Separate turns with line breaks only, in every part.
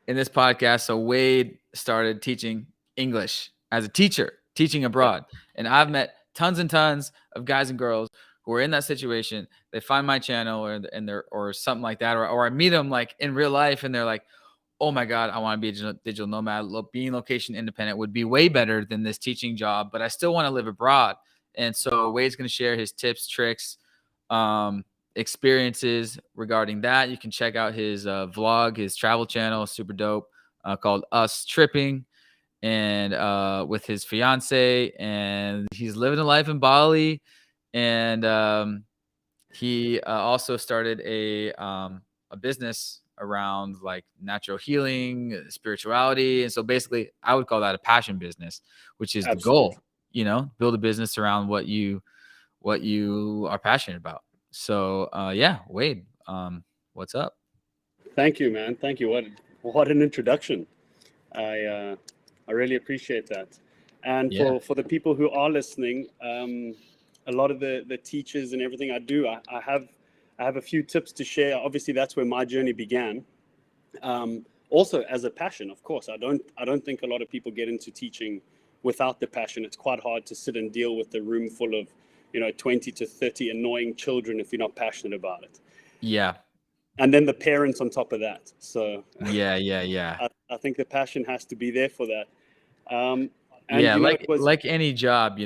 in this podcast. So Wade started teaching English as a teacher, teaching abroad. And I've met tons and tons of guys and girls who are in that situation. They find my channel or something like that, or I meet them like in real life, and they're like, "Oh my God, I want to be a digital nomad. Being location independent would be way better than this teaching job, but I still want to live abroad." And so Wade's going to share his tips, tricks, experiences regarding that. You can check out his vlog, his travel channel, super dope, called Us Tripping, and with his fiance, and he's living a life in Bali, and he also started a business around like natural healing, spirituality, and so basically, I would call that a passion business, which is the
Absolutely.
goal. Build a business around what you are passionate about. So yeah, Wade, what's up?
Thank you, man. Thank you. What an introduction. I really appreciate that. And
Yeah.
for the people who are listening, a lot of the teachers and everything I do, I have a few tips to share. Obviously, that's where my journey began. Also, as a passion, of course, I don't think a lot of people get into teaching without the passion. It's quite hard to sit and deal with a room full of 20 to 30 annoying children if you're not passionate about it,
Yeah.
and then the parents on top of that. So
Yeah. Yeah. Yeah.
I think the passion has to be there for that. Um, and
Yeah.
it was
Like any job,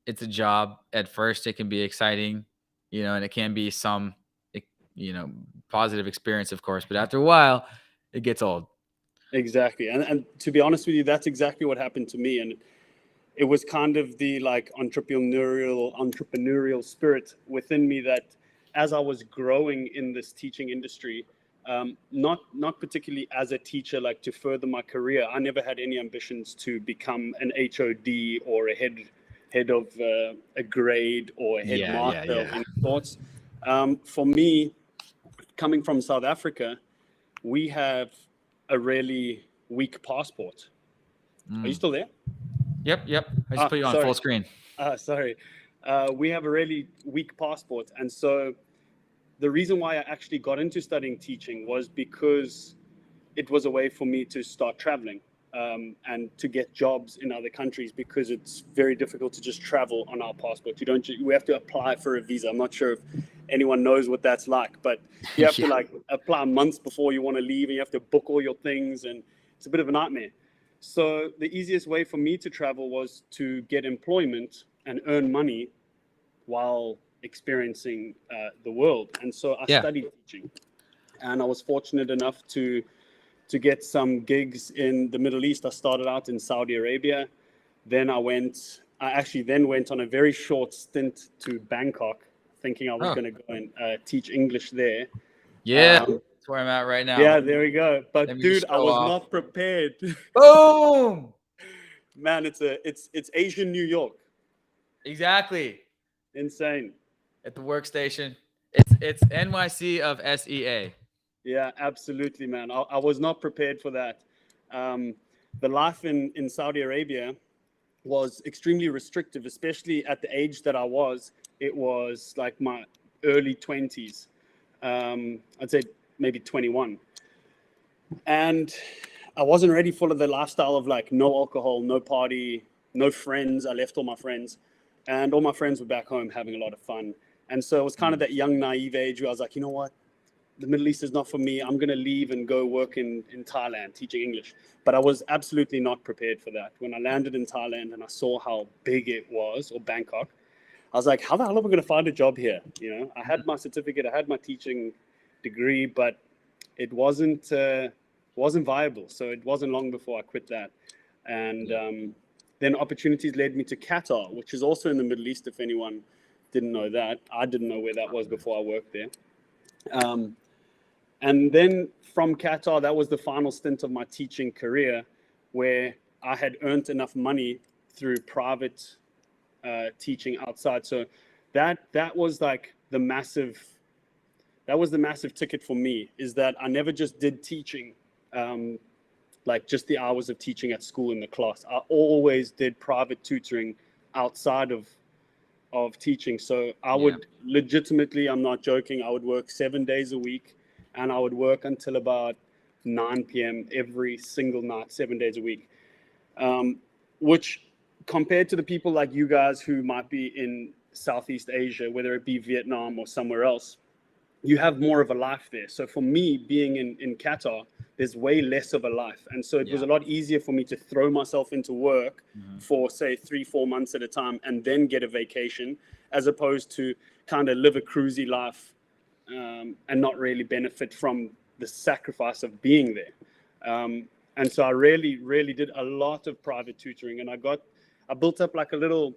it's a job. At first, it can be exciting, and it can be some, eh, you know, positive experience, of course. But after a while, it gets old.
exactly, and to be honest with you, that's exactly what happened to me, and it was kind of the like entrepreneurial spirit within me that, as I was growing in this teaching industry, not particularly as a teacher, like to further my career. I never had any ambitions to become an HOD or a head of a grade or a
Yeah. Yeah.
headmaster of
Yeah.
any sorts. For me, coming from South Africa, we have a really weak passport. Are you
Mm.
still there?
Yep. Yep. I just
Ah,
put you on full
sorry.
screen.
Sorry. We have a really weak passport. And so the reason why I actually got into studying teaching was because it was a way for me to start traveling, and to get jobs in other countries, because it's very difficult to just travel on our passport. We have to apply for a visa. I'm not sure if anyone knows what that's like, but you have to
Yeah.
like apply months before you want to leave, and you have to book all your things, and it's a bit of a nightmare. So the easiest way for me to travel was to get employment and earn money while experiencing the world. And so I
Yeah.
studied teaching, and I was fortunate enough to get some gigs in the Middle East. I started out in Saudi Arabia. I actually then went on a very short stint to Bangkok, thinking I was
Oh.
going to go and teach English there.
Yeah.
Um,
That's where I'm at right now.
yeah, there we go.
Let
But
me just
dude, I
show
was
off.
not prepared.
Boom.
Man, it's Asian New York.
Exactly.
Insane.
At the workstation. It's NYC of SEA.
Yeah, absolutely, man. I was not prepared for that. Um, the life in Saudi Arabia was extremely restrictive, especially at the age that I was. It was like my early 20s. I'd say maybe 21. And I wasn't ready for the lifestyle of like no alcohol, no party, no friends. I left all my friends, and all my friends were back home having a lot of fun. And so it was kind of
Mm.
that young, naive age where I was like, you know what? The Middle East is not for me. I'm going to leave and go work in Thailand teaching English. But I was absolutely not prepared for that. When I landed in Thailand and I saw how big it was, or Bangkok, I was like, how the hell am I going to find a job here? I had my certificate, I had my teaching degree, but it wasn't viable. So it wasn't long before I quit that. And
Yeah.
then opportunities led me to Qatar, which is also in the Middle East, if anyone didn't know that. I didn't know where that was before I worked there. Um, and then from Qatar, that was the final stint of my teaching career, where I had earned enough money through private teaching outside. So that was like the massive ticket for me, is that I never just did teaching, um, like just the hours of teaching at school in the class. I always did private tutoring outside of teaching. So I
Yeah.
would legitimately, I'm not joking, I would work 7 days a week, and I would work until about 9 p.m. every single night, 7 days a week. Which compared to the people like you guys who might be in Southeast Asia, whether it be Vietnam or somewhere else, you have more of a life there. So for me, being in Qatar, there's way less of a life. And so it was a lot easier for me to throw myself into work for, say, 3-4 months at a time and then get a vacation, as opposed to kind of live a cruisy life and not really benefit from the sacrifice of being there. And so I really did a lot of private tutoring, and I built up like a little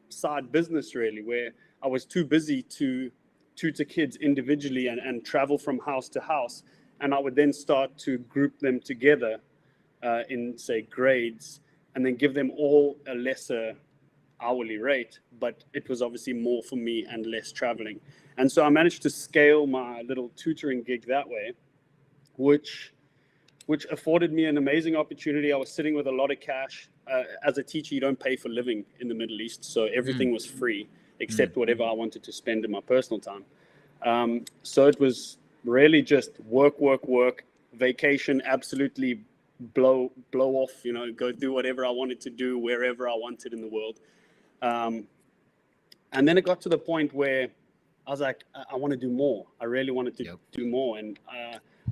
side business really, where I was too busy to tutor kids individually and travel from house to house. And I would then start to group them together in, say, grades, and then give them all a lesser hourly rate. But it was obviously more for me and less traveling. And so I managed to scale my little tutoring gig that way, which afforded me an amazing opportunity. I was sitting with a lot of cash. As a teacher, you don't pay for living in the Middle East, so everything was free except whatever I wanted to spend in my personal time. So it was really just work, vacation, absolutely blow off, go do whatever I wanted to do, wherever I wanted in the world. And then it got to the point where I was like, I want to do more. I really wanted to do more. And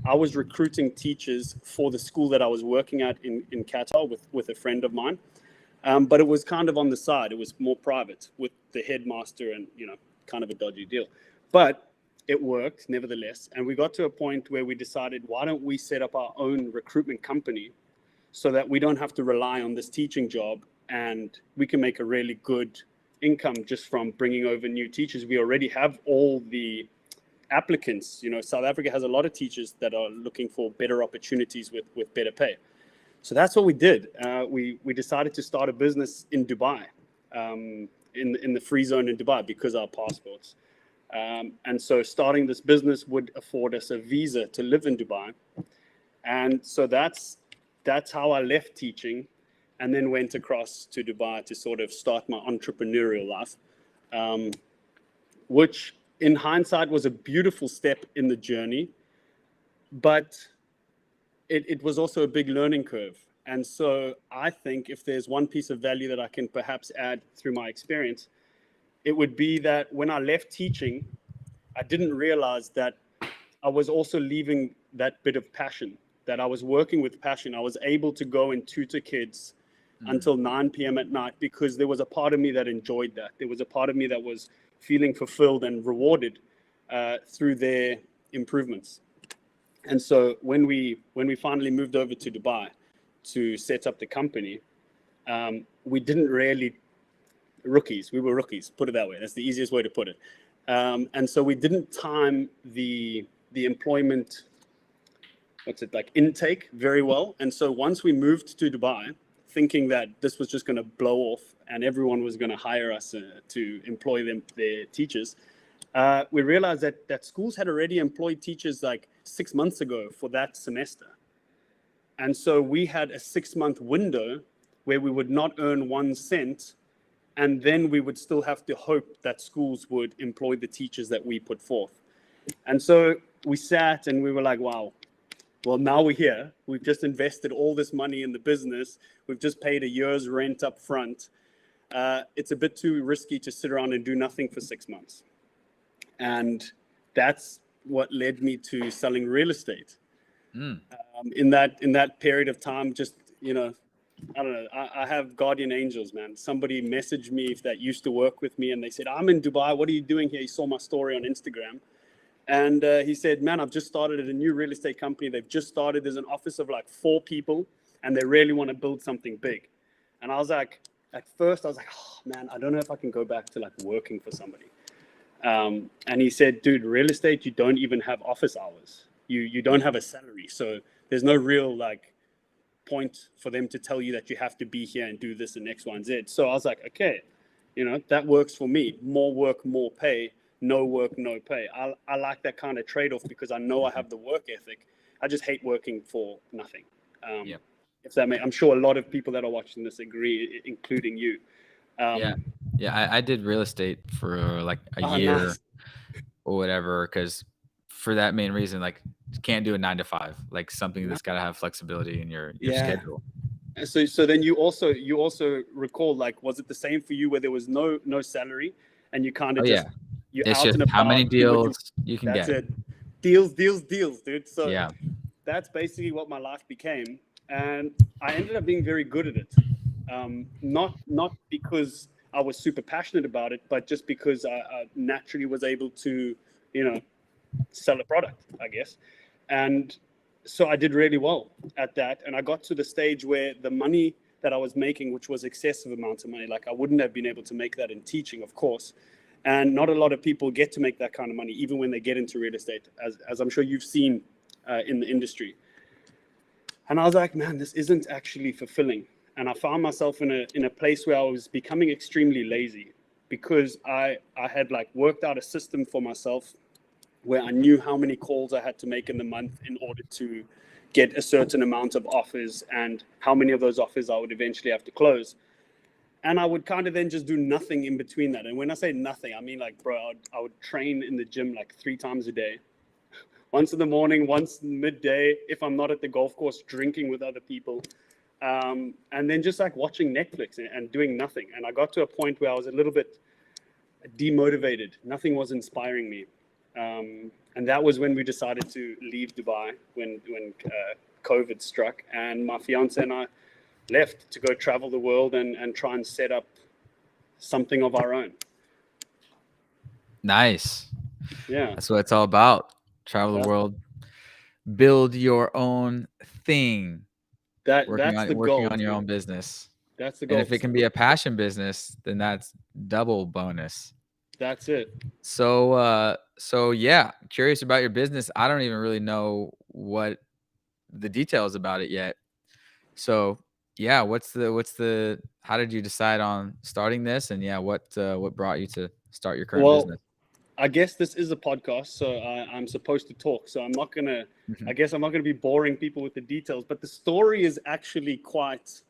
I was recruiting teachers for the school that I was working at in Qatar with a friend of mine. But it was kind of on the side. It was more private with the headmaster and, kind of a dodgy deal. But it worked nevertheless. And we got to a point where we decided, why don't we set up our own recruitment company so that we don't have to rely on this teaching job, and we can make a really good income just from bringing over new teachers. We already have all the applicants. South Africa has a lot of teachers that are looking for better opportunities with better pay. So that's what we did. We decided to start a business in Dubai, in the free zone in Dubai, because of our passports. And so starting this business would afford us a visa to live in Dubai. And so that's how I left teaching and then went across to Dubai to sort of start my entrepreneurial life, which in hindsight was a beautiful step in the journey, but it was also a big learning curve. And so I think if there's one piece of value that I can perhaps add through my experience, it would be that when I left teaching, I didn't realize that I was also leaving that bit of passion, that I was working with passion. I was able to go and tutor kids until 9 p.m. at night because there was a part of me that enjoyed that. There was a part of me that was feeling fulfilled and rewarded through their improvements. And so when we finally moved over to Dubai to set up the company, we didn't really rookies. We were rookies, put it that way. That's the easiest way to put it. And so we didn't time the employment, intake very well. And so once we moved to Dubai, thinking that this was just going to blow off and everyone was going to hire us to employ their teachers, we realized that schools had already employed teachers like 6 months ago for that semester. And so we had a 6-month window where we would not earn 1 cent, and then we would still have to hope that schools would employ the teachers that we put forth. And so we sat and we were like, wow, well, now we're here. We've just invested all this money in the business. We've just paid a year's rent up front. It's a bit too risky to sit around and do nothing for 6 months. And that's what led me to selling real estate. In that period of time, just, I don't know, I have guardian angels, man. Somebody messaged me that used to work with me, and they said, I'm in Dubai. What are you doing here? He saw my story on Instagram. And he said, man, I've just started a new real estate company. They've just started. There's an office of like 4 people, and they really want to build something big. And I was like, at first I was like, oh man, I don't know if I can go back to like working for somebody. And he said, dude, real estate, you don't even have office hours. You don't have a salary. So there's no real like point for them to tell you that you have to be here and do this and X, Y, and Z. So I was like, okay, that works for me. More work, more pay. No work, no pay. I like that kind of trade-off because I know I have the work ethic. I just hate working for nothing. If that I'm sure a lot of people that are watching this agree, including you.
I did real estate for like a year
nice.
or whatever, because for that main reason, like can't do a 9 to 5, like something that's got to have flexibility in your
Yeah.
schedule.
And so then you also recall, like, was it the same for you where there was no salary and you kind
Oh
of
yeah,
just, you're
it's
out
just
and
how many
about doing what you,
deals you can
that's
get.
it. Deals, dude. So
Yeah.
that's basically what my life became. And I ended up being very good at it. Not because I was super passionate about it, but just because I naturally was able to, you know, sell a product, I guess. And so I did really well at that. And I got to the stage where the money that I was making, which was excessive amounts of money, like I wouldn't have been able to make that in teaching, of course. And not a lot of people get to make that kind of money, even when they get into real estate, as I'm sure you've seen in the industry. And I was like, man, this isn't actually fulfilling. And I found myself in a place where I was becoming extremely lazy because I had like worked out a system for myself where I knew how many calls I had to make in the month in order to get a certain amount of offers and how many of those offers I would eventually have to close. And I would kind of then just do nothing in between that. And when I say nothing, I mean like, bro, I would train in the gym like 3 times a day. Once in the morning, once midday, if I'm not at the golf course, drinking with other people. And then just like watching Netflix and doing nothing. And I got to a point where I was a little bit demotivated. Nothing was inspiring me. And that was when we decided to leave Dubai when COVID struck. And my fiance and I left to go travel the world and try and set up something of our own.
Nice.
Yeah.
That's what it's all about. Travel the world, build your own thing. Working on your own business.
That's the goal.
And if it can be a passion business, then that's double bonus.
That's it.
So yeah, curious about your business. I don't even really know what the details about it yet. So yeah, how did you decide on starting this? And yeah, what brought you to start your current business?
I guess this is a podcast, so I'm supposed to talk. So I'm not gonna. I guess I'm not gonna be boring people with the details. But the story is actually quite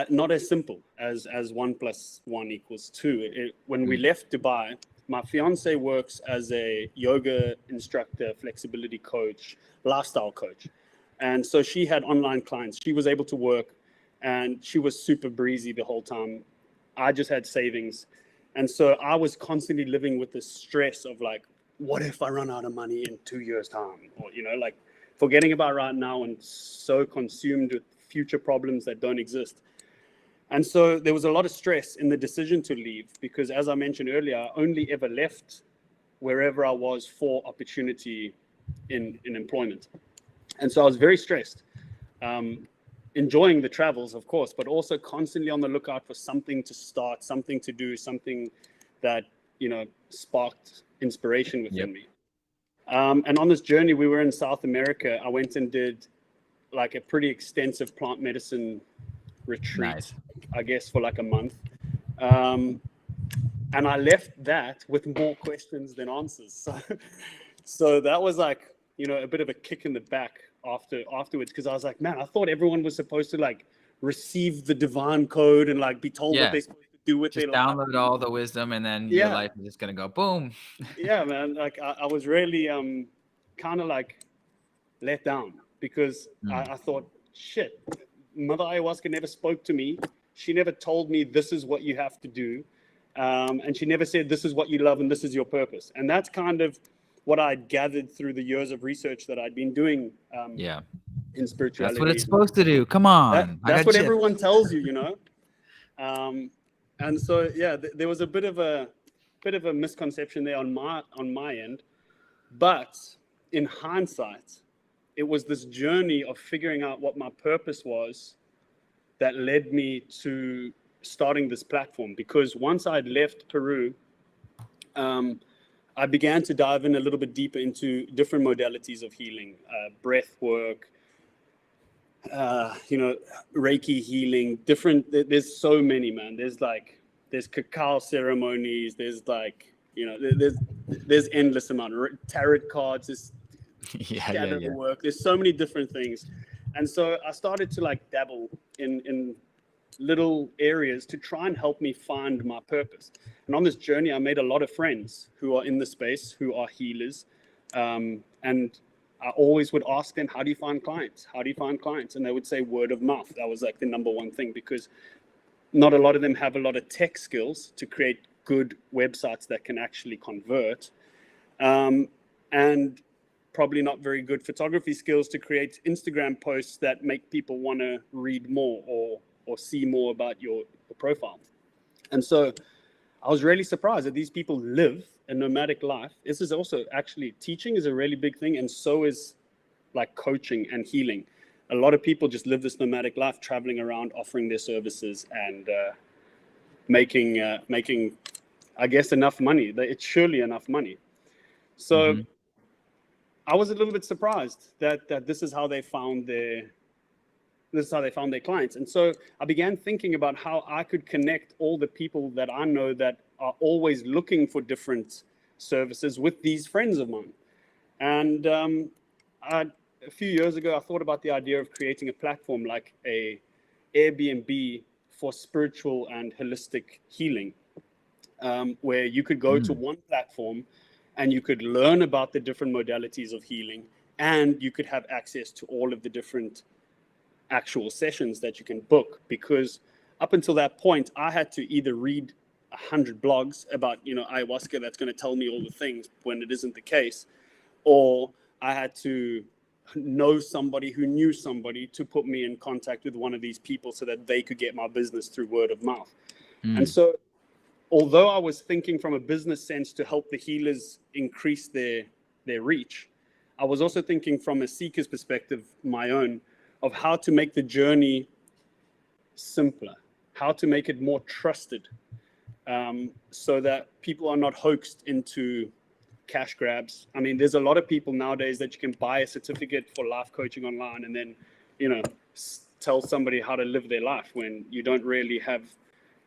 not as simple as 1 + 1 = 2. When we left Dubai, my fiance works as a yoga instructor, flexibility coach, lifestyle coach, and so she had online clients. She was able to work, and she was super breezy the whole time. I just had savings. And so I was constantly living with the stress of like, what if I run out of money in 2 years' time? Or, you know, like forgetting about right now and so consumed with future problems that don't exist. And so there was a lot of stress in the decision to leave because, as I mentioned earlier, I only ever left wherever I was for opportunity in employment. And so I was very stressed. Enjoying the travels, of course, but also constantly on the lookout for something to start, something to do, something that, you know, sparked inspiration within me. And on this journey, we were in South America. I went and did like a pretty extensive plant medicine retreat, I guess, for like a month. And I left that with more questions than answers. So that was like, you know, a bit of a kick in the back afterwards, because I was like, man, I thought everyone was supposed to like receive the divine code and like be told what they're supposed to do with
just
their life.
Download all the wisdom and then your life is just gonna go boom.
Yeah, man. Like I was really kind of like let down because I thought, shit, Mother Ayahuasca never spoke to me. She never told me this is what you have to do. And she never said this is what you love and this is your purpose. And that's kind of what I'd gathered through the years of research that I'd been doing in spirituality.
That's what it's supposed to do. Come on.
That's what everyone tells you, you know. And so there was a bit of a misconception there on my end. But in hindsight, it was this journey of figuring out what my purpose was that led me to starting this platform. Because once I'd left Peru, I began to dive in a little bit deeper into different modalities of healing, breath work, you know, Reiki healing, there's so many, man. There's cacao ceremonies. There's like, you know, there's endless amount. Tarot cards, there's shadow work. There's so many different things. And so I started to like dabble in little areas to try and help me find my purpose. And on this journey, I made a lot of friends who are in the space, who are healers. And I always would ask them, how do you find clients? How do you find clients? And they would say word of mouth. That was like the number one thing, because not a lot of them have a lot of tech skills to create good websites that can actually convert. And probably not very good photography skills to create Instagram posts that make people want to read more or see more about your profile. And so I was really surprised that these people live a nomadic life. This is also actually, teaching is a really big thing, and so is like coaching and healing. A lot of people just live this nomadic life, traveling around, offering their services, and making, I guess, enough money. It's surely enough money. So I was a little bit surprised that this is how they found their clients. And so I began thinking about how I could connect all the people that I know that are always looking for different services with these friends of mine. And a few years ago, I thought about the idea of creating a platform like a Airbnb for spiritual and holistic healing, where you could go to one platform and you could learn about the different modalities of healing, and you could have access to all of the different actual sessions that you can book. Because up until that point, I had to either read 100 blogs about, ayahuasca that's going to tell me all the things when it isn't the case, or I had to know somebody who knew somebody to put me in contact with one of these people so that they could get my business through word of mouth. And so although I was thinking from a business sense to help the healers increase their reach, I was also thinking from a seeker's perspective, my own, of how to make the journey simpler, how to make it more trusted, so that people are not hoaxed into cash grabs. I mean, there's a lot of people nowadays that you can buy a certificate for life coaching online and then, tell somebody how to live their life when you don't really have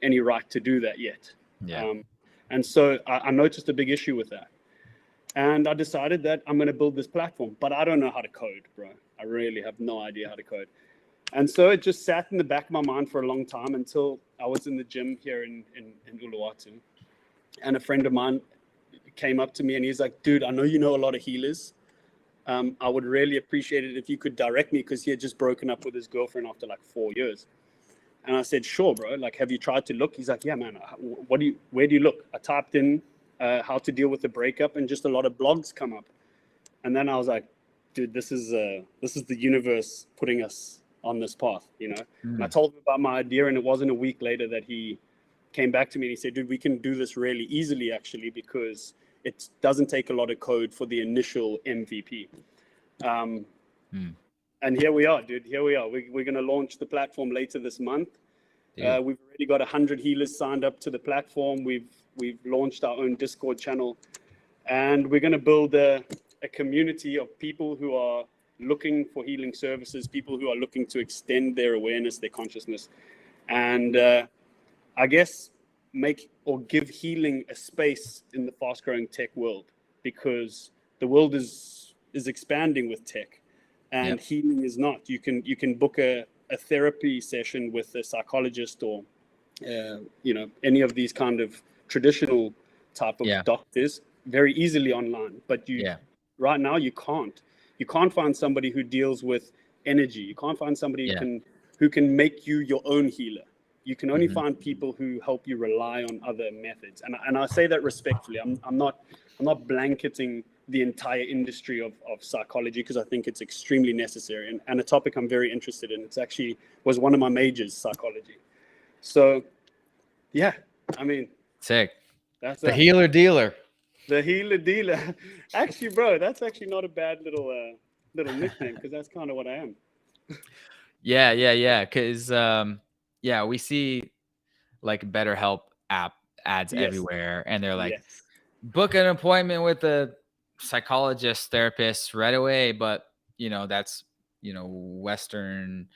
any right to do that yet.
Yeah.
And so I noticed a big issue with that. And I decided that I'm going to build this platform, but I don't know how to code, bro. I really have no idea how to code. And so it just sat in the back of my mind for a long time until I was in the gym here in Uluwatu. And a friend of mine came up to me and he's like, dude, I know you know a lot of healers. I would really appreciate it if you could direct me, because he had just broken up with his girlfriend after like 4 years. And I said, sure, bro. Like, have you tried to look? He's like, yeah, man. Where do you look? I typed in how to deal with the breakup, and just a lot of blogs come up. And then I was like, dude, this is the universe putting us on this path, And I told him about my idea, and it wasn't a week later that he came back to me and he said, dude, we can do this really easily, actually, because it doesn't take a lot of code for the initial MVP. And here we are, dude. Here we are. We're going to launch the platform later this month. We've already got 100 healers signed up to the platform. We've launched our own Discord channel, and we're going to build a community of people who are looking for healing services, people who are looking to extend their awareness, their consciousness, and I guess make or give healing a space in the fast-growing tech world, because the world is expanding with tech. And healing is not. You can book a therapy session with a psychologist or any of these kind of traditional type of doctors very easily online. But right now you can't find somebody who deals with energy. You can't find somebody who can make you your own healer. You can only find people who help you rely on other methods. And I say that respectfully. I'm not blanketing the entire industry of psychology, because I think it's extremely necessary and a topic I'm very interested in. It's actually was one of my majors, psychology. So yeah, I mean,
sick.
That's
the healer dealer.
The healer dealer. Actually, bro, that's actually not a bad little nickname, because that's kind of what I am.
Yeah. Because we see like BetterHelp app ads everywhere, and they're like, book an appointment with a psychologist, therapist right away. But that's Western.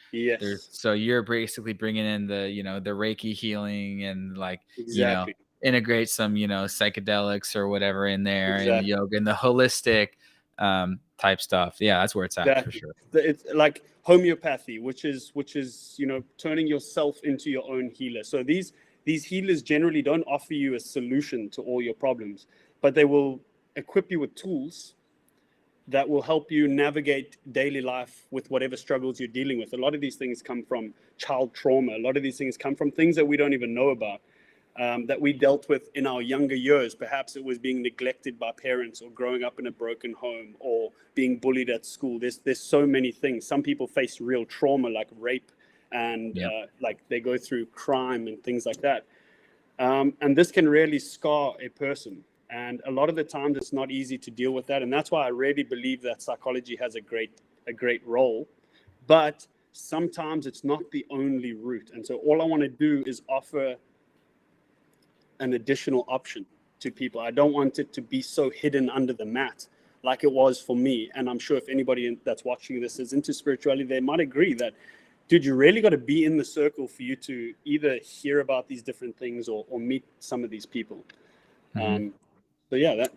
So you're basically bringing in the the Reiki healing and like integrate some psychedelics or whatever in there, and yoga and the holistic type stuff. Yeah, that's where it's at for sure.
It's like homeopathy, which is turning yourself into your own healer. So these healers generally don't offer you a solution to all your problems, but they will equip you with tools that will help you navigate daily life with whatever struggles you're dealing with. A lot of these things come from child trauma. A lot of these things come from things that we don't even know about, that we dealt with in our younger years. Perhaps it was being neglected by parents, or growing up in a broken home, or being bullied at school. There's so many things. Some people face real trauma like rape, and
Yeah.
like they go through crime and things like that. And this can really scar a person. And a lot of the times it's not easy to deal with that. And that's why I really believe that psychology has a great role. But sometimes it's not the only route. And so all I want to do is offer an additional option to people. I don't want it to be so hidden under the mat like it was for me. And I'm sure if anybody that's watching this is into spirituality, they might agree that, dude, you really got to be in the circle for you to either hear about these different things or meet some of these people. So yeah,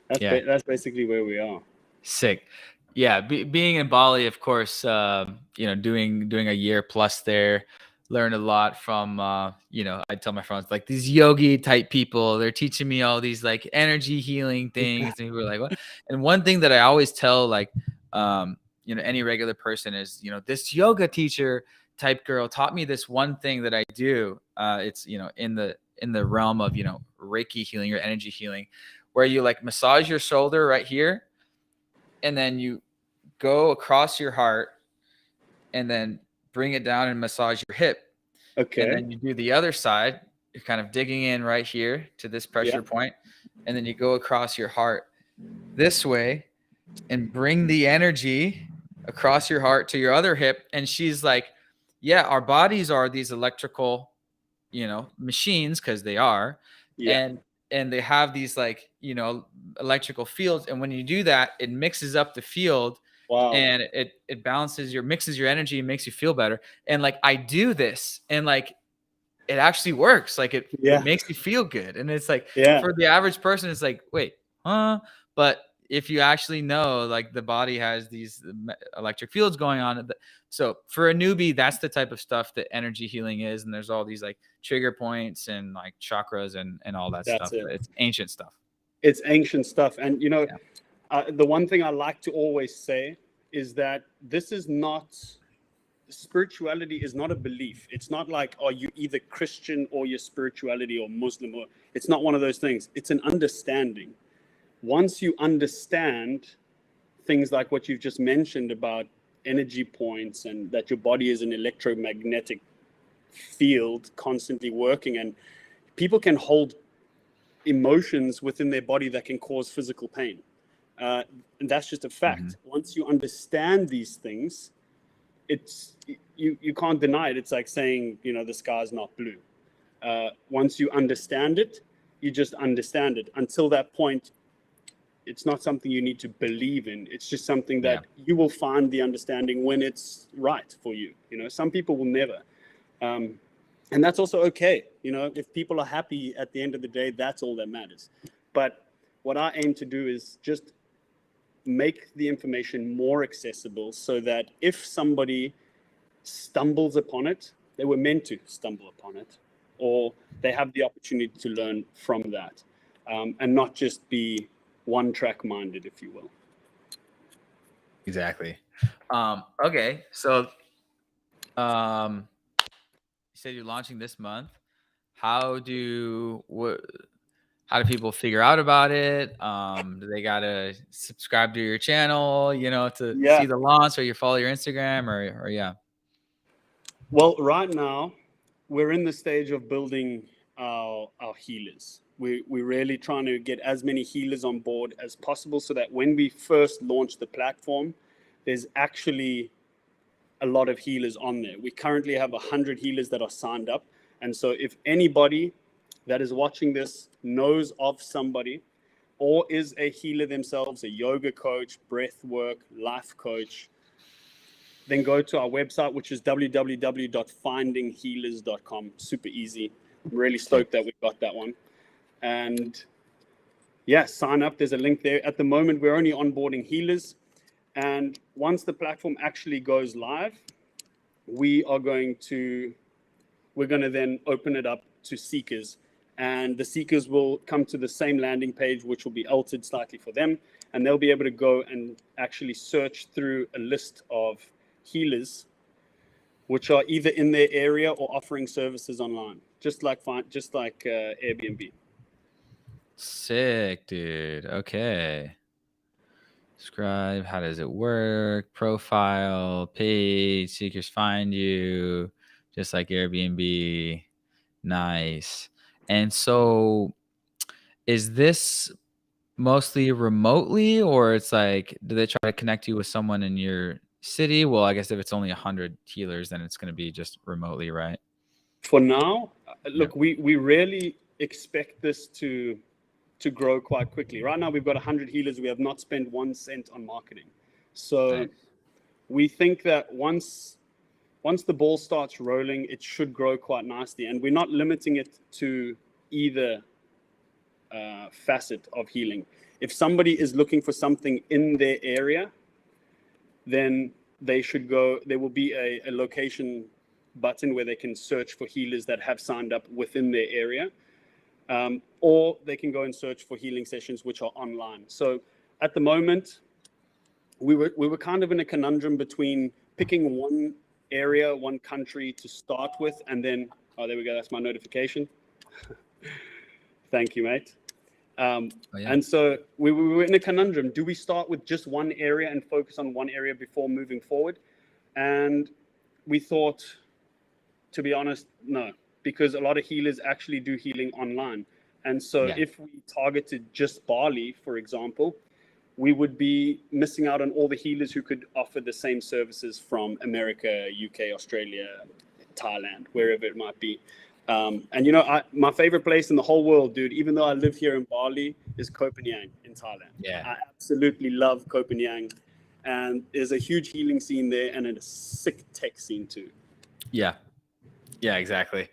that's basically where we are.
Sick. Yeah, being in Bali, of course, doing a year plus there, learned a lot from, I tell my friends, like, these yogi type people, they're teaching me all these like energy healing things, and we were like, what? And one thing that I always tell, like, any regular person is, this yoga teacher type girl taught me this one thing that I do. It's, in the realm of, Reiki healing or energy healing, where you like massage your shoulder right here, and then you go across your heart, and then bring it down and massage your hip.
Okay.
And then you do the other side. You're kind of digging in right here to this pressure point, and then you go across your heart this way and bring the energy across your heart to your other hip. And she's like, yeah, our bodies are these electrical, machines, because they are. And they have these like, electrical fields. And when you do that, it mixes up the field.
Wow.
And it balances mixes your energy and makes you feel better. And like, I do this, and like, it actually works. Like it makes you feel good. And it's like, for the average person, it's like, wait, but if you actually know, like, the body has these electric fields going on. So for a newbie, that's the type of stuff that energy healing is. And there's all these like trigger points and like chakras and all that stuff. It's ancient stuff.
It's ancient stuff. And, the one thing I like to always say is that spirituality is not a belief. It's not like, are you either Christian or you're spirituality or Muslim, or it's not one of those things. It's an understanding. Once you understand things like what you've just mentioned about energy points, and that your body is an electromagnetic field constantly working, and people can hold emotions within their body that can cause physical pain. And that's just a fact. Once you understand these things, you can't deny it. It's like saying, the sky's not blue. Once you understand it, you just understand it. Until that point, it's not something you need to believe in. It's just something that you will find the understanding when it's right for you. Some people will never. And that's also okay. If people are happy at the end of the day, that's all that matters. But what I aim to do is just make the information more accessible, so that if somebody stumbles upon it, they were meant to stumble upon it, or they have the opportunity to learn from that, and not just be one track minded, if you will.
Exactly. Okay. So, you said you're launching this month. How do people figure out about it? Do they gotta subscribe to your channel, to see the launch, or you follow your Instagram, or yeah?
Well, right now we're in the stage of building our healers. We're really trying to get as many healers on board as possible, so that when we first launch the platform, there's actually a lot of healers on there. We currently have 100 healers that are signed up. And so if anybody that is watching this knows of somebody, or is a healer themselves, a yoga coach, breath work, life coach, then go to our website, which is www.findinghealers.com. Super easy. I'm really stoked that we got that one. And sign up. There's a link there. At the moment, we're only onboarding healers. And once the platform actually goes live, we're going to then open it up to seekers. and the seekers will come to the same landing page, which will be altered slightly for them, and they'll be able to go and actually search through a list of healers which are either in their area or offering services online, just like Airbnb.
Sick, dude. Okay. Describe, how does it work? Profile, page, seekers find you, just like Airbnb. Nice. And so is this mostly remotely, or it's like, do they try to connect you with someone in your city? Well, I guess if it's only 100 healers, then it's going to be just remotely, right?
For now,
Yeah.
look, we really expect this to grow quite quickly. Right now, we've got 100 healers. We have not spent 1 cent on marketing. So
Nice.
we think that once the ball starts rolling, it should grow quite nicely. And we're not limiting it to either facet of healing. If somebody is looking for something in their area, then they should go. There will be a location button where they can search for healers that have signed up within their area. Or they can go and search for healing sessions which are online. So at the moment, we were kind of in a conundrum between picking one area, one country to start with, and then, oh, there we go. That's my notification. Thank you, mate.
Yeah.
And so we were in a conundrum. Do we start with just one area and focus on one area before moving forward? And we thought, to be honest, no, because a lot of healers actually do healing online. And so if we targeted just Bali, for example, we would be missing out on all the healers who could offer the same services from America, UK, Australia, Thailand, wherever it might be. And you know, my favorite place in the whole world, dude, even though I live here in Bali, is Koh Phangan in Thailand.
Yeah.
I absolutely love Koh Phangan, and there's a huge healing scene there and a sick tech scene too.
Yeah. Yeah, exactly.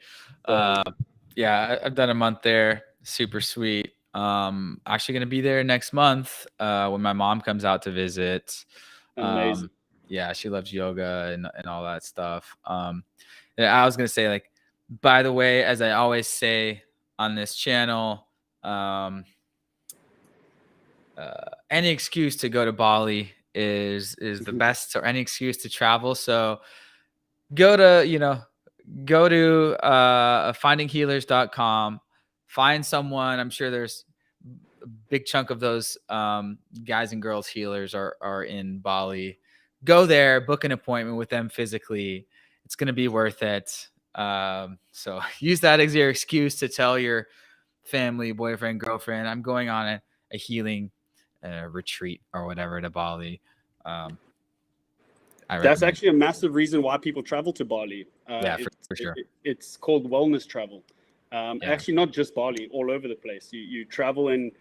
Yeah, I've done a month there. Super sweet. Actually going to be there next month when my mom comes out to visit.
Amazing.
Yeah, she loves yoga and all that stuff. And I was going to say, like, by the way, as I always say on this channel, any excuse to go to Bali is the best, or any excuse to travel. So go to findinghealers.com, find someone. I'm sure there's a big chunk of those guys and girls healers are in Bali. Go there, book an appointment with them physically. It's going to be worth it. So use that as your excuse to tell your family, boyfriend, girlfriend, I'm going on a healing retreat or whatever to Bali.
That's actually a massive reason why people travel to Bali.
Yeah, for sure.
It's called wellness travel. Actually, not just Bali, all over the place. You travel and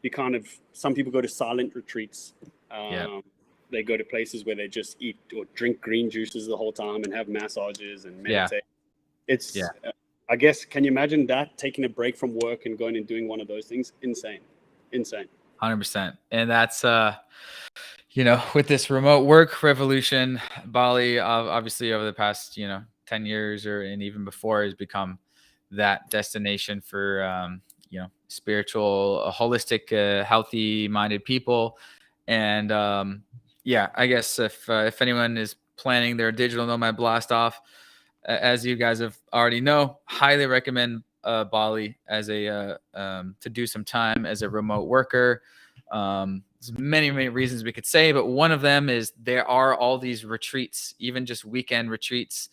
you kind of, some people go to silent retreats. They go to places where they just eat or drink green juices the whole time and have massages and meditate. It's, I guess, can you imagine that, taking a break from work and going and doing one of those things? Insane.
100%. And that's, with this remote work revolution, Bali, obviously over the past, 10 years and even before, has become that destination for, spiritual, holistic, healthy minded people. And, I guess if anyone is planning their digital nomad blast off, as you guys have already know, highly recommend Bali as to do some time as a remote worker. There's many reasons we could say, but one of them is there are all these retreats, even just weekend retreats,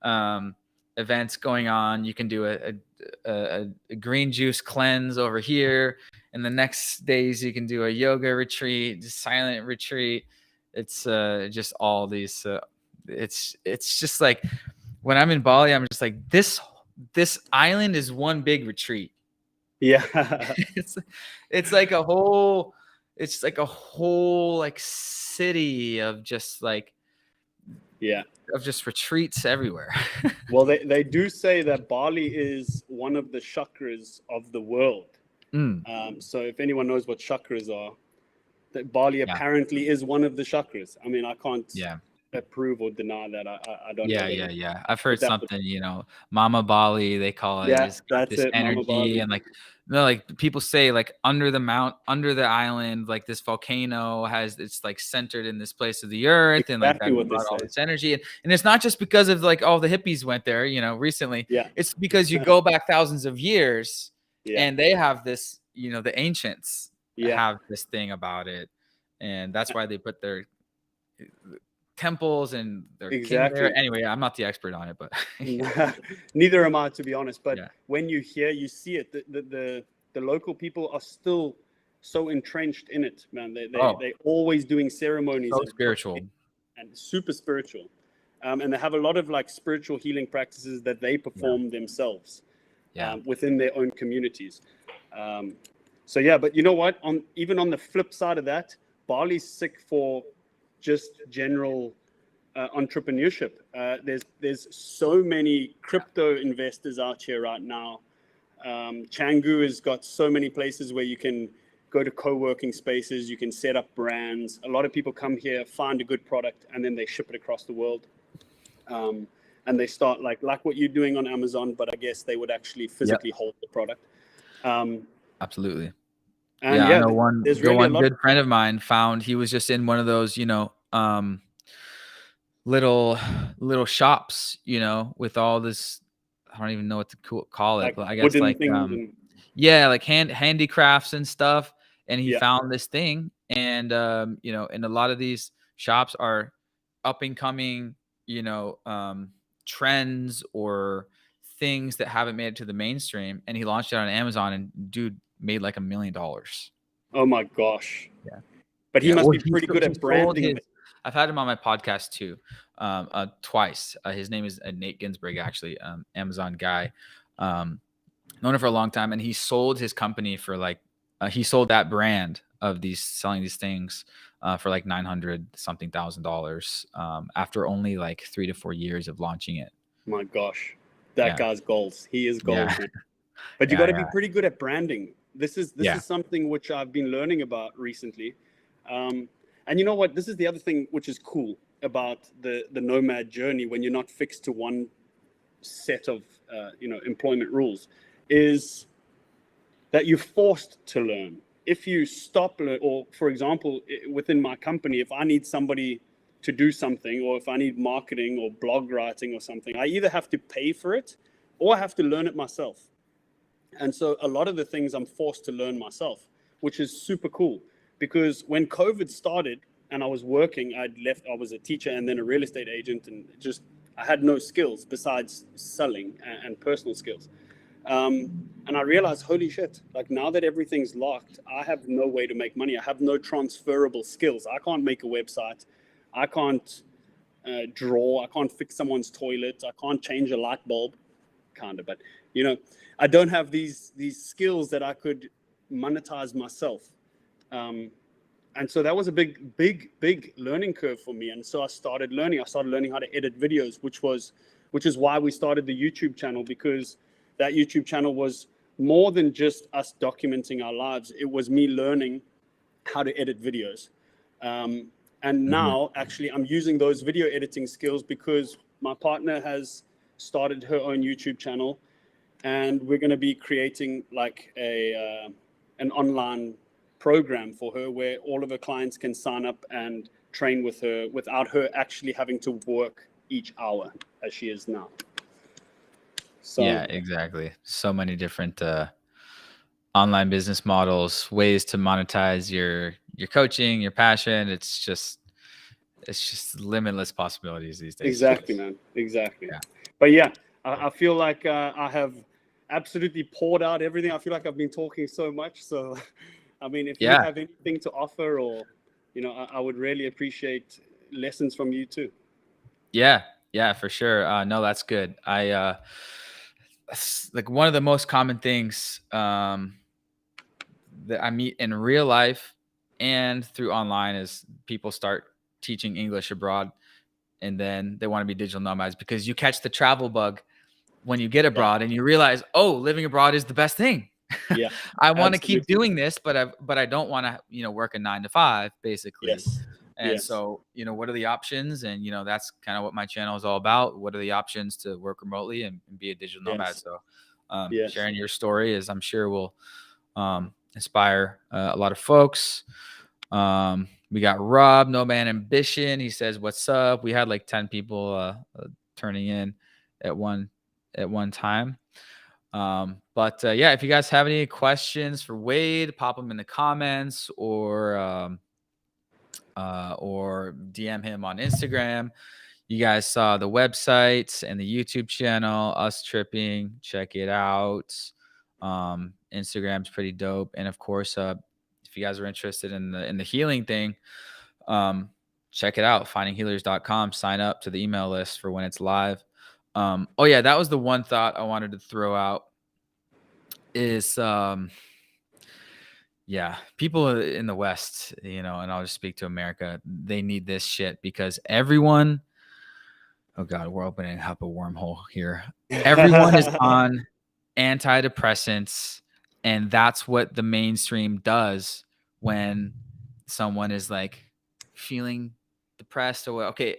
events going on. You can do a green juice cleanse over here, and the next days you can do a yoga retreat, silent retreat. It's just all these. It's just like, when I'm in Bali, I'm just like, this island is one big retreat.
Yeah.
it's like a whole like city of just like, of just retreats everywhere.
Well, they do say that Bali is one of the chakras of the world. So if anyone knows what chakras are, that Bali apparently is one of the chakras. I mean, I can't approve or deny that. I don't know them.
Yeah. I've
But
heard
that was,
something, Mama Bali, they call it.
yeah,
It's got
that's
this
it, Mama
energy
Bali.
and like no, like people say like under the island, like this volcano it's like centered in this place of the earth and like
Exactly
that
what they
brought all
say.
this energy. And it's not just because of like all the hippies went there, recently.
Yeah,
It's because you go back thousands of years
yeah,
and they have this, the ancients
yeah.
have this thing about it. And that's why they put their temples and their king there.
Exactly.
Anyway, I'm not the expert on it, but
Neither am I, to be honest. But
yeah.
when you see it, the local people are still so entrenched in it, man. They always doing ceremonies
So
and
spiritual.
and super spiritual. And they have a lot of like spiritual healing practices that they perform themselves within their own communities. So yeah, but you know what? Even on the flip side of that, Bali's sick for just general entrepreneurship. There's so many crypto investors out here right now. Canggu has got so many places where you can go to co-working spaces, you can set up brands. A lot of people come here, find a good product, and then they ship it across the world. And they start like what you're doing on Amazon, but I guess they would actually physically hold the product.
Absolutely.
And
I know
there's really
one good friend of mine he was just in one of those, little shops, with all this, I don't even know what to call it,
like
but I guess
wooden
like,
things
like handicrafts and stuff. And he
Yeah.
found this thing and, and a lot of these shops are up and coming, trends or things that haven't made it to the mainstream. And he launched it on Amazon and dude made like $1 million.
Oh my gosh.
Yeah.
But he must
Well,
be pretty good at branding.
I've had him on my podcast too, twice. His name is Nate Ginsburg, actually, Amazon guy. Known him for a long time, and he sold his company for like he sold that brand of selling these things for like $900 something thousand after only like 3 to 4 years of launching it.
My gosh, that guy's goals. He is goals.
Yeah.
Man. But you got to be pretty good at branding. This is something which I've been learning about recently. And you know what? This is the other thing which is cool about the nomad journey when you're not fixed to one set of employment rules, is that you're forced to learn. If you stop, or for example, within my company, if I need somebody to do something, or if I need marketing or blog writing or something, I either have to pay for it or I have to learn it myself. And so a lot of the things I'm forced to learn myself, which is super cool. Because when COVID started and I was working, I was a teacher and then a real estate agent, and I had no skills besides selling and personal skills. And I realized, holy shit, like now that everything's locked, I have no way to make money. I have no transferable skills. I can't make a website. I can't draw. I can't fix someone's toilet. I can't change a light bulb. Kind of, but I don't have these skills that I could monetize myself. And so that was a big learning curve for me. And so I started learning how to edit videos, which is why we started the YouTube channel, because that YouTube channel was more than just us documenting our lives. It was me learning how to edit videos. And now actually I'm using those video editing skills because my partner has started her own YouTube channel, and we're going to be creating like an online program for her where all of her clients can sign up and train with her without her actually having to work each hour as she is now. So
yeah, exactly. So many different online business models, ways to monetize your coaching, your passion. It's just limitless possibilities these days.
Exactly, man. Exactly.
Yeah.
But yeah, I feel like I have absolutely poured out everything. I feel like I've been talking so much. So, I mean, if you have anything to offer, or, I would really appreciate lessons from you too.
Yeah, for sure. No, that's good. Like one of the most common things that I meet in real life and through online is people start teaching English abroad, and then they want to be digital nomads because you catch the travel bug when you get abroad and you realize, oh, living abroad is the best thing.
Yeah,
I want to keep doing this, but I don't want to, work a 9 to 5 basically.
Yes.
And
Yes.
so, what are the options? And, that's kind of what my channel is all about. What are the options to work remotely and be a digital nomad?
Yes.
So,
Yes.
sharing your story is, I'm sure, will inspire a lot of folks. We got Rob, Nomad Ambition. He says, "What's up?" We had like 10 people turning in at one time. But yeah, if you guys have any questions for Wade, pop them in the comments or DM him on Instagram. You guys saw the website and the YouTube channel, Us Tripping. Check it out. Instagram's pretty dope. And of course, if you guys are interested in the healing thing, check it out. Findinghealers.com. Sign up to the email list for when it's live. Oh yeah, that was the one thought I wanted to throw out is yeah, people in the West, and I'll just speak to America, they need this shit because everyone, oh God, we're opening up a wormhole here. Everyone is on antidepressants, and that's what the mainstream does when someone is like feeling depressed or okay.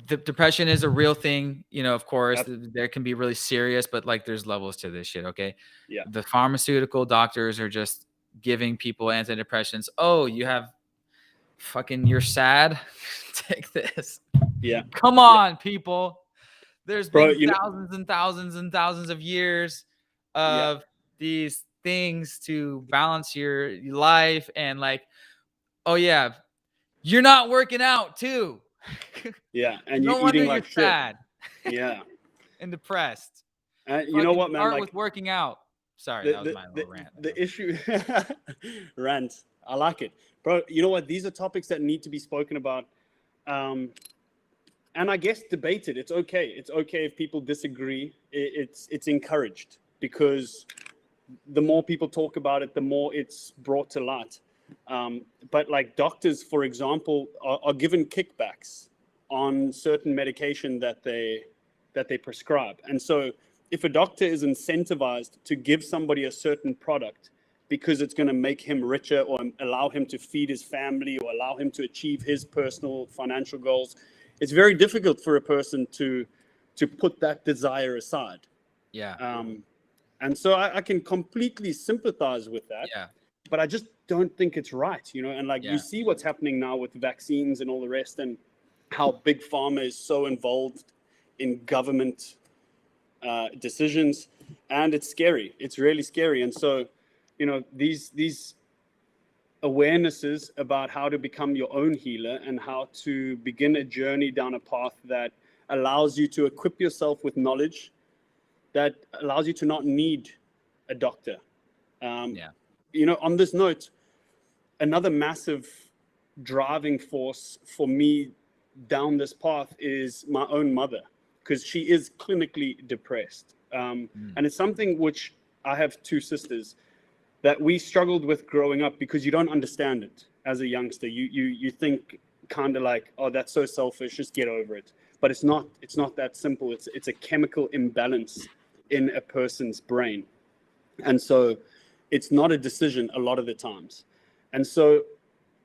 The depression is a real thing, of course. There can be really serious, but like there's levels to this shit, okay?
Yeah.
The pharmaceutical doctors are just giving people antidepressants. Oh, you're sad? Take this.
Yeah.
Come on, people. There's
Bro,
been thousands and thousands and thousands of years of these things to balance your life and like, oh yeah, you're not working out too.
Yeah, and
No
you're
wonder
eating
you're
like shit.
sad.
Yeah.
And depressed.
You know what, man?
Start
Like
with working out. Sorry, that was my little rant.
The issue, rant. I like it, bro. You know what? These are topics that need to be spoken about, and I guess debated. It's okay. It's okay if people disagree. It's encouraged because the more people talk about it, the more it's brought to light. But like doctors, for example, are given kickbacks on certain medication that they prescribe. And so if a doctor is incentivized to give somebody a certain product because it's going to make him richer or allow him to feed his family or allow him to achieve his personal financial goals, it's very difficult for a person to put that desire aside.
Yeah.
And so I can completely sympathize with that.
Yeah.
But I just don't think it's right, And like you see what's happening now with vaccines and all the rest, and how big pharma is so involved in government decisions, and it's scary. It's really scary. And so, these awarenesses about how to become your own healer and how to begin a journey down a path that allows you to equip yourself with knowledge, that allows you to not need a doctor. On this note, another massive driving force for me down this path is my own mother, because she is clinically depressed. And it's something which I have two sisters that we struggled with growing up, because you don't understand it as a youngster. You think kind of like, oh, that's so selfish, just get over it. But it's not that simple. It's a chemical imbalance in a person's brain. And so it's not a decision a lot of the times. And so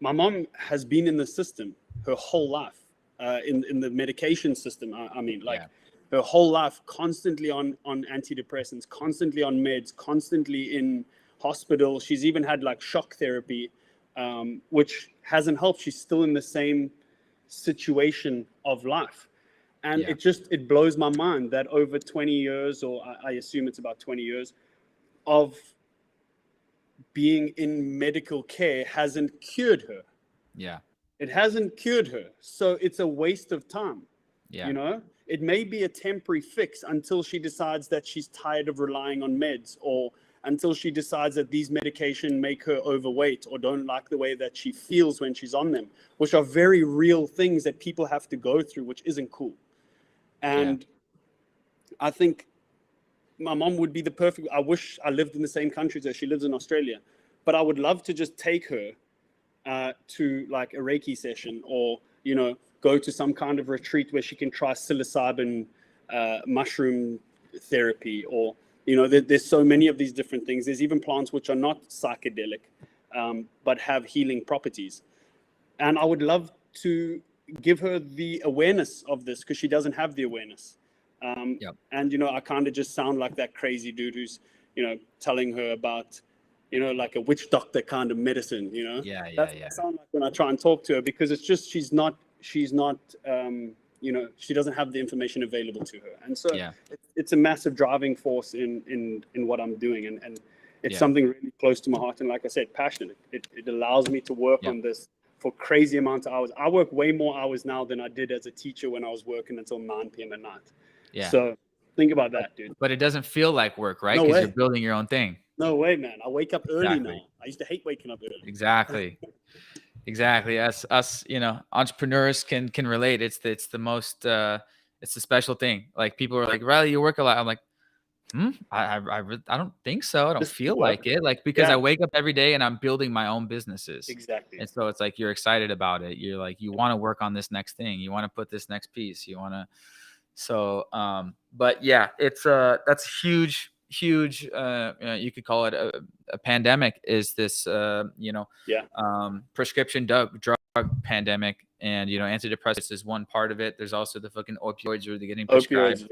my mom has been in the system her whole life, in the medication system. Her whole life, constantly on antidepressants, constantly on meds, constantly in hospital. She's even had like shock therapy, which hasn't helped. She's still in the same situation of life. And it blows my mind that over 20 years, or I assume it's about 20 years, of being in medical care hasn't cured her.
Yeah.
It hasn't cured her. So it's a waste of time.
Yeah.
It may be a temporary fix until she decides that she's tired of relying on meds, or until she decides that these medication make her overweight or don't like the way that she feels when she's on them, which are very real things that people have to go through, which isn't cool. And I think my mom would be the perfect, I wish I lived in the same country as her. She lives in Australia, but I would love to just take her to like a Reiki session, or, go to some kind of retreat where she can try psilocybin mushroom therapy, or, there's so many of these different things. There's even plants which are not psychedelic, but have healing properties. And I would love to give her the awareness of this because she doesn't have the awareness.
Yep.
And, I kind of just sound like that crazy dude who's, telling her about, like a witch doctor kind of medicine,
Yeah.
That's what I sound like when I try and talk to her, because it's just, she's not, she doesn't have the information available to her. And so
Yeah.
it's a massive driving force in what I'm doing. And it's
Yeah.
something really close to my heart. And like I said, passionate. It allows me to work
Yep.
on this for crazy amounts of hours. I work way more hours now than I did as a teacher when I was working until 9 p.m. at night.
Yeah.
So think about that, dude.
But it doesn't feel like work, right?
No
Because you're
way.
building your own thing.
No way, man. I wake up early
Exactly.
now. I used to hate waking up early.
Exactly. Us, entrepreneurs can relate. It's the most it's the special thing. Like people are like, Riley, you work a lot. I'm like, I don't think so. I don't
Just
feel
work.
like it. Like, because
Yeah.
I wake up every day and I'm building my own businesses.
Exactly.
And so it's like you're excited about it. You're like, you want to work on this next thing. You want to put this next piece. You want to. So, but yeah, it's that's huge. You could call it a pandemic. Is this prescription drug pandemic? And antidepressants is one part of it. There's also the fucking opioids where they're getting prescribed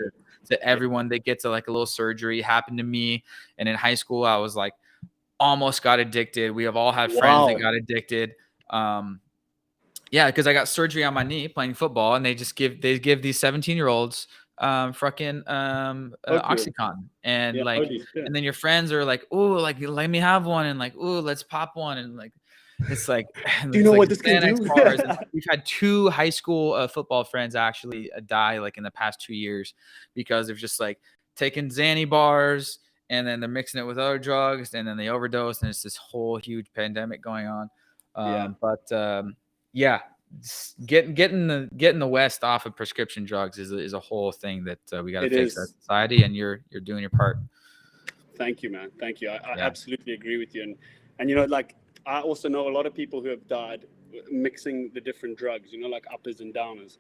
to everyone that gets a little surgery. It happened to me, and in high school I was like almost got addicted. We have all had friends that got addicted. Yeah, because I got surgery on my knee playing football, and they give these 17-year-olds Oxycontin, and and then your friends are like, oh, like let me have one, and like, oh, let's pop one, and like it's like,
do you know what this can do?
We've had 2 high school football friends actually die like in the past 2 years because of just like taking Xanny bars, and then they're mixing it with other drugs, and then they overdose, and it's this whole huge pandemic going on. Yeah, getting the West off of prescription drugs is a whole thing that we got to fix as society, and you're doing your part.
Thank you, man. Thank you. I absolutely agree with you. And like I also know a lot of people who have died mixing the different drugs, like uppers and downers.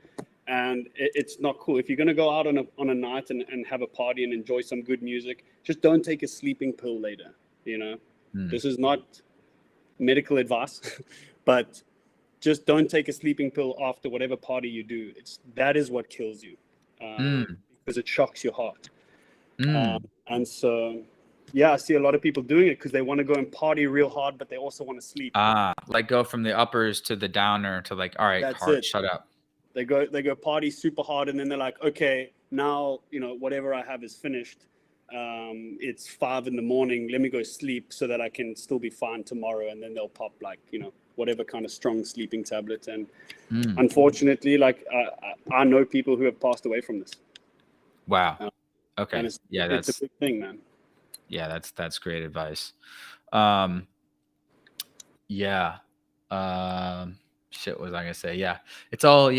And it's not cool. If you're going to go out on a night and have a party and enjoy some good music, just don't take a sleeping pill later. This is not medical advice, but just don't take a sleeping pill after whatever party you do. That is what kills you, because it shocks your heart. And so, yeah, I see a lot of people doing it because they want to go and party real hard, but they also want to sleep.
Like go from the uppers to the downer to like, all right, heart, shut up.
They go party super hard, and then they're like, okay, now whatever I have is finished. It's 5 a.m. Let me go sleep so that I can still be fine tomorrow. And then they'll pop like whatever kind of strong sleeping tablet. And unfortunately, like I know people who have passed away from this.
Wow. Okay.
It's a big thing, man.
Yeah, that's great advice. Yeah. Shit, what was I gonna say? Yeah, it's all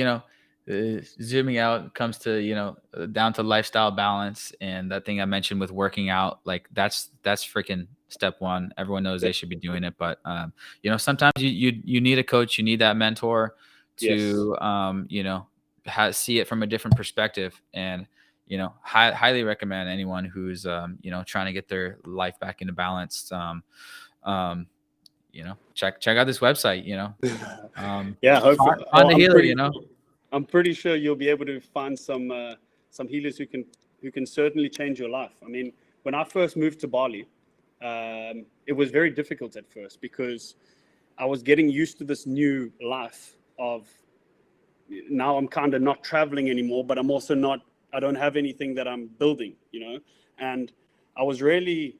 zooming out comes to down to lifestyle balance, and that thing I mentioned with working out, like that's freaking step one. Everyone knows they should be doing it, but sometimes you need a coach, you need that mentor to see it from a different perspective. And highly recommend anyone who's trying to get their life back into balance. Check out this website.
Hopefully,
find a healer.
I'm pretty sure you'll be able to find some healers who can certainly change your life. I mean, when I first moved to Bali, it was very difficult at first because I was getting used to this new life of now I'm kind of not traveling anymore, but I'm also I don't have anything that I'm building, and I was really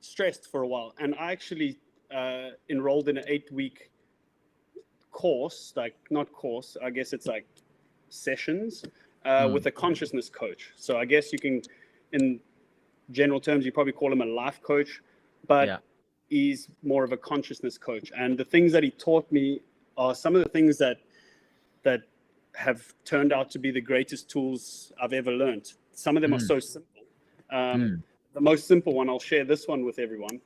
stressed for a while. And I actually enrolled in an 8-week course, I guess it's like sessions with a consciousness coach. So I guess you can, in general terms, you probably call him a life coach, but he's more of a consciousness coach. And the things that he taught me are some of the things that have turned out to be the greatest tools I've ever learned. Some of them are so simple. The most simple one, I'll share this one with everyone.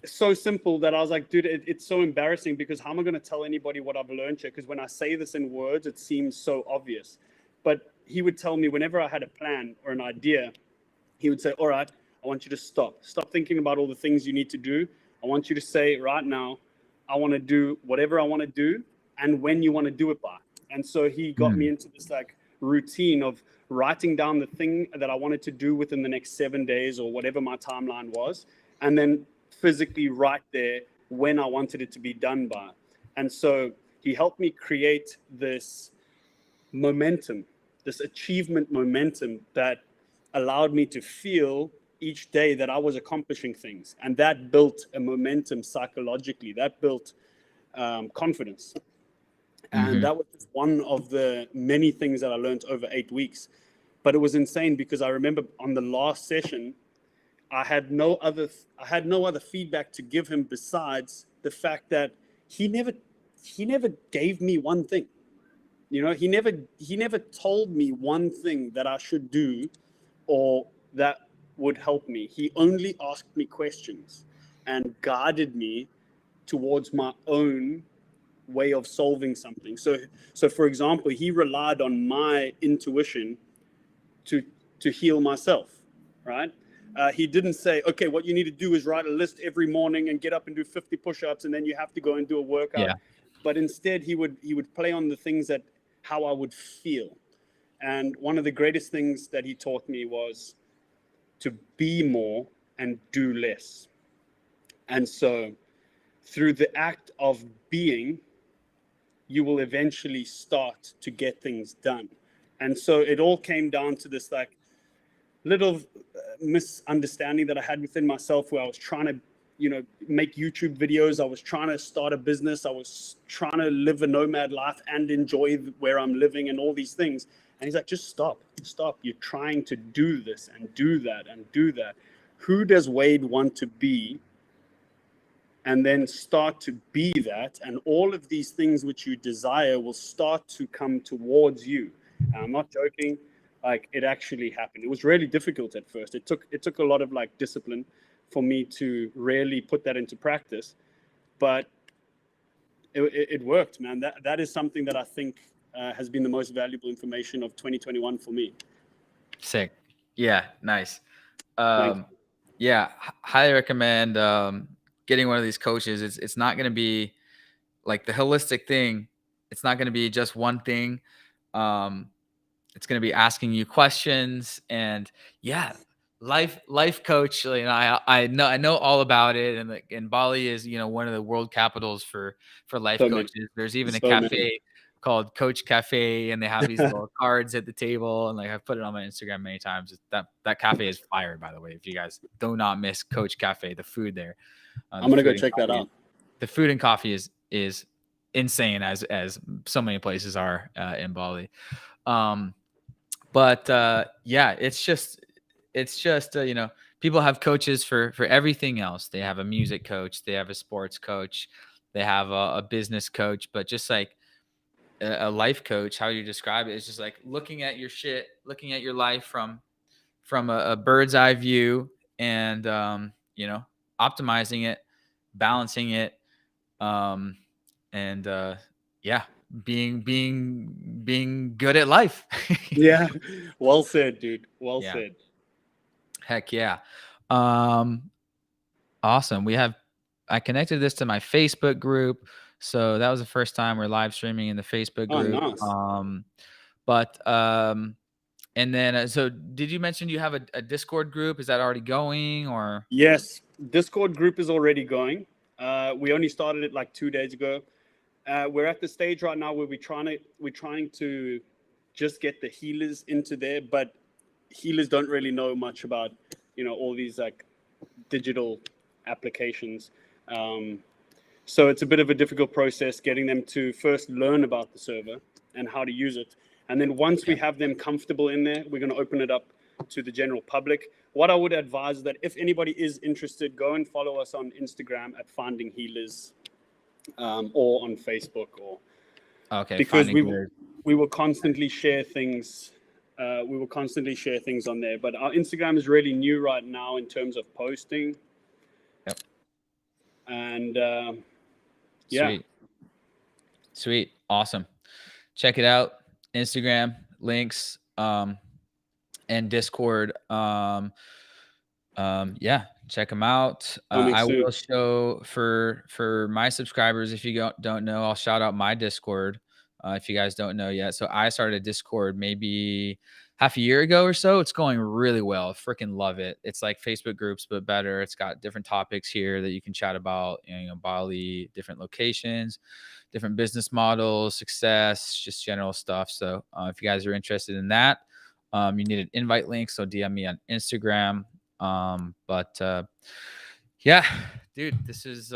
So simple that I was like, dude, it's so embarrassing because how am I going to tell anybody what I've learned here? Because when I say this in words, it seems so obvious. But he would tell me whenever I had a plan or an idea, he would say, all right, I want you to stop thinking about all the things you need to do. I want you to say right now, I want to do whatever I want to do and when you want to do it by. And so he got me into this like routine of writing down the thing that I wanted to do within the next 7 days or whatever my timeline was, and then physically write there when I wanted it to be done by. And so he helped me create this momentum, this achievement momentum that allowed me to feel each day that I was accomplishing things. And that built a momentum psychologically, that built confidence. And that was just one of the many things that I learned over 8 weeks. But it was insane because I remember on the last session, I had no other feedback to give him besides the fact that he never gave me one thing. You know, he never told me one thing that I should do or that would help me. He only asked me questions and guided me towards my own way of solving something. So for example, he relied on my intuition to heal myself, right? He didn't say, okay, what you need to do is write a list every morning and get up and do 50 push-ups, and then you have to go and do a workout.
Yeah.
But instead, he would play on the things that how I would feel. And one of the greatest things that he taught me was to be more and do less. And so through the act of being, you will eventually start to get things done. And so it all came down to this like little misunderstanding that I had within myself, where I was trying to, you know, make YouTube videos. I was trying to start a business. I was trying to live a nomad life and enjoy where I'm living and all these things. And he's like, just stop. You're trying to do this and do that and do that. Who does Wade want to be? And then start to be that. And all of these things which you desire will start to come towards you. And I'm not joking. Like, it actually happened. It was really difficult at first. It took a lot of like discipline for me to really put that into practice, but it worked, man. That is something that I think has been the most valuable information of 2021 for me.
Sick. Yeah. Nice.
Thank you.
Yeah. Highly recommend getting one of these coaches. It's not going to be like the holistic thing. It's not going to be just one thing. It's going to be asking you questions, and yeah, life coach. You know, I know all about it, and Bali is, you know, one of the world capitals for life
So many.
coaches. There's even a
So many.
cafe called Coach Cafe, and they have these little cards at the table, and like I've put it on my Instagram many times. That cafe is fire, by the way. If you guys do not miss Coach Cafe, the food there,
I'm gonna go check that out.
The food and coffee is insane, as so many places are in Bali. But yeah, it's just you know, people have coaches for everything else. They have a music coach, they have a sports coach, they have a business coach, but just like a life coach, how you describe it, is just like looking at your shit, looking at your life from a bird's eye view, and you know, optimizing it, balancing it, and yeah, being good at life.
Yeah. Well said, dude. Well
Yeah.
said.
Heck yeah. Awesome. I connected this to my Facebook group. So that was the first time we're live streaming in the Facebook
Oh,
group.
nice.
And then, so did you mention you have a Discord group? Is that already going, or?
Yes, Discord group is already going. We only started it like 2 days ago. We're at the stage right now where we're trying to just get the healers into there, but healers don't really know much about, you know, all these like digital applications. So it's a bit of a difficult process getting them to first learn about the server and how to use it. And then once we have them comfortable in there, we're going to open it up to the general public. What I would advise is that if anybody is interested, go and follow us on Instagram at Finding Healers, or on Facebook, or because we will constantly share things. We will constantly share things on there. But our Instagram is really new right now in terms of posting.
Yep.
And
yeah. Sweet. Awesome. Check it out. Instagram links, and Discord. Yeah, Check them out.
Coming
I
soon.
will show for my subscribers. If you don't know, I'll shout out my Discord. If you guys don't know yet, so I started a Discord maybe half a year ago or so. It's going really well. Freaking love it. It's like Facebook groups but better. It's got different topics here that you can chat about. You know, Bali, different locations, different business models, success, just general stuff. So if you guys are interested in that, you need an invite link. So DM me on Instagram. But yeah, dude, this is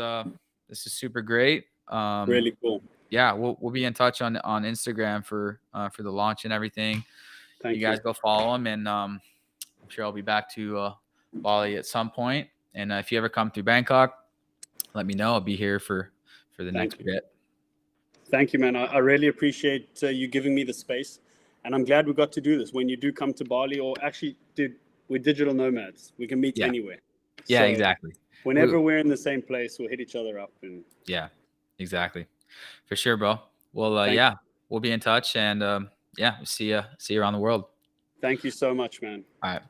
super great.
Really cool.
Yeah, we'll be in touch on Instagram for the launch and everything.
Thank
You
you.
guys go follow them, and I'm sure I'll be back to Bali at some point. And if you ever come through Bangkok, let me know. I'll be here for the next bit.
Thank you, man. I really appreciate you giving me the space, and I'm glad we got to do this. When you do come to Bali, or actually, dude, we're digital nomads. We can meet anywhere.
Yeah,
So
exactly.
Whenever we're in the same place, we'll hit each other up. And
yeah, exactly, for sure, bro. Well, yeah, we'll be in touch, and yeah, see you around the world.
Thank you so much, man.
All right.